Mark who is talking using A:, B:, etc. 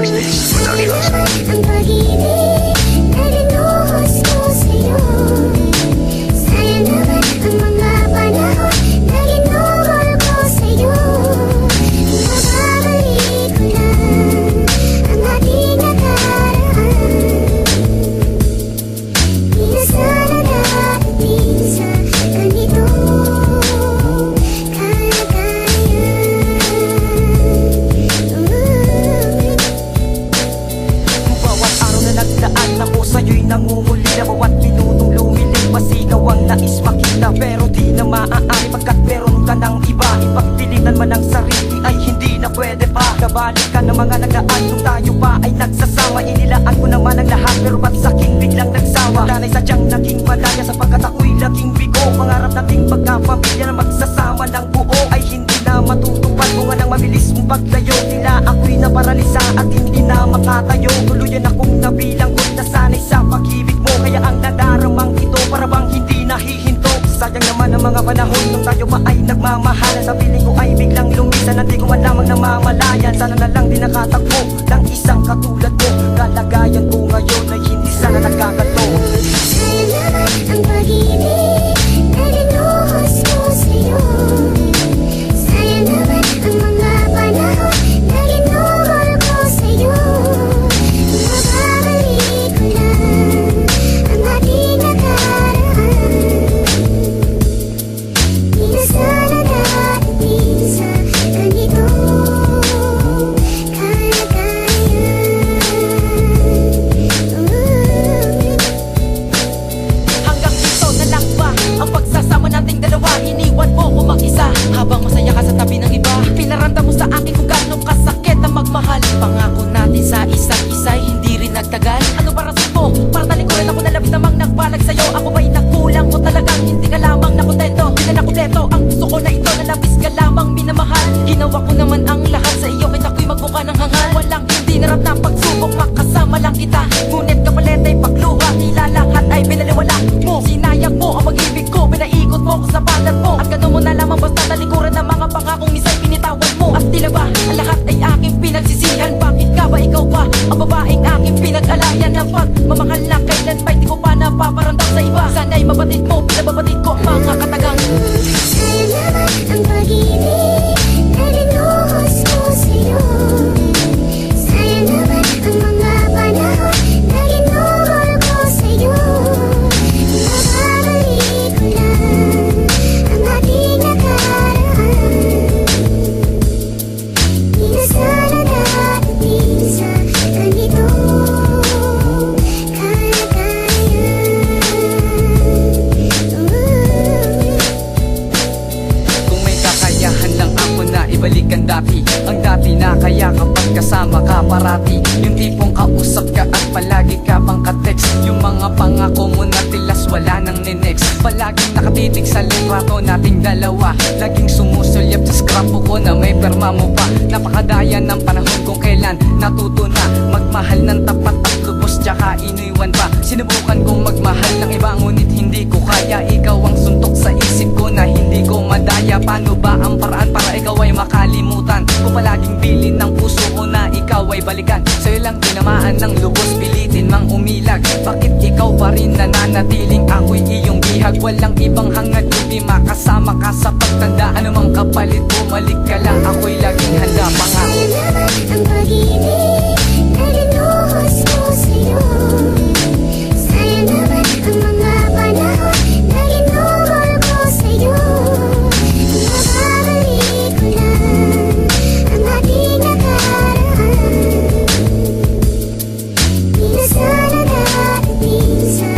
A: Backstage Productions.
B: Ang pag-ibig na binuhos ko sa'yo. Sayang naman ang mga panahon na ginuhol ko sa'yo. Mababalik ko lang ang ating nakaraan. Di na sana darating sa ganito
C: Bawat araw na nagdaan ako sa'yo'y nangungulila. Bawat minutong lumiling pasigaw ang nais makita. Pero di na maaari pagkat meron ka ng iba. Ipagpilitan man ang sarili ay hindi na pwede pa. Nabalik ka ng mga nagdaan nung tayo pa ay nagsasama. Inilaan ko naman ang lahat pero ba't sa'king biglang nagsawa? Tanay sadyang naging malaya sapagkat ako'y laging bigo. Pangarap nating pagkapamilya na magsasama ng buo ay hindi na matutupad. Bunga ng mabilis mong paglayo, tila ako'y naparalisa at hindi na makatayo. Tuluyan akong nabilang ko'y nasanay sa pag-ibig mo. Kaya ang nadaramang ito para bang hindi nahihinto. Sayang naman ang mga panahon nung tayo pa ay nagmamahalan. Sa piling ko ay biglang lumisan at di ko man lamang namamalayan. Sana na lang di nakatagpo ng isang katulad mo. Kalagayan ko ngayon ay hindi sana nagkakato.
B: Sayang naman ang pag-ibig na binuhos ko sa'yo. Sayang naman ang mga panahon na ginuhol ko sa'yo. Mababalik ko lang ang ating nakaraan. Di na sana darating sa ganito kalagayan.
C: Hanggang dito na lang ba ang pagsasama nating dalawa? Iniwan mo ko mag-isa habang masaya ka sa tabi ng iba. Pinaramdam mo sa akin kung gaano kasakit ang magmahal. Pangako natin sa isa't isa hindi rin nagtagal. Ano ba rason mo? Para talikuran ako na labis namang nagbalag sa'yo. Ako ba'y nagkulang o talagang hindi ka lamang nakontento? Hindi na nakompleto ang gusto ko na ito na labis ka lamang minamahal. Ginawa ko naman ang lahat sa iyo kahit ako'y magbuka ng hangal. Walang hindi narap na pagsubok, makasama lang kita. Ngunit kapalit ay pagluha, tila lahat ay binaliwala mo. Sinayang mo ang pag-ibig ko, pinaikot mo ko sa balat mo. At ganun mo na lamang basta talikuran ng mga pangakong isa'y pinitawan mo. At tila ba ang lahat ay aking pinagsisihan? Bakit ka ba ikaw pa ang babaeng aking pinag-alayan? Ang pagmamahal na kailan ba'y di ko pa napaparamdam sa iba? Sana'y mabatid mo, pinababatid ko ang mga katagang.
B: Sayang naman ang pag-ibig na binuhos ko sa'yo. Sayang naman ang mga panahon na ginuhol ko sa'yo. Mababalik ko lang ang ating nakaraan. Di na sana darating sa ganito kalagayan.
C: Kung may kakayahan lang ako na ibalik ang dati. Ang dati na kaya kapag kasama ka parati. Yung tipong kausap ka at palagi ka pang ka-text. Yung mga pangako mo na tilas wala nang ninext. Palaging nakatitig sa litrato nating dalawa. Laging sumusulyap sa scrapbook ko na may perma mo pa. Napakadaya ng panahon kung kailan natuto na magmahal ng tapat at lubos tsaka iniwan pa. Sinubukan kong magmahal ng iba ngunit hindi ko kaya. Ikaw ang suntok sa isip ko na hindi ko madaya. Paano ba ang paraan para ikaw ay makalimutan? Kung palaging bilin ng puso ko na ikaw ay balikan. Sa'yo lang tinamaan ng lubos, pilitin mang umilag. Bakit ikaw pa rin nananatiling ako'y iyong bihag? Walang ibang hangad kundi makasama ka sa pagtanda. Anumang kapalit, bumalik ka lang, ako'y laging handa. Pangako
B: Sayang naman ang pag-ibig na binuhos ko sa'yo. Sayang naman ang mga panahon na ginuhol ko sa'yo. Mababalik ko lang ang ating nakaraan. Di na sana darating sa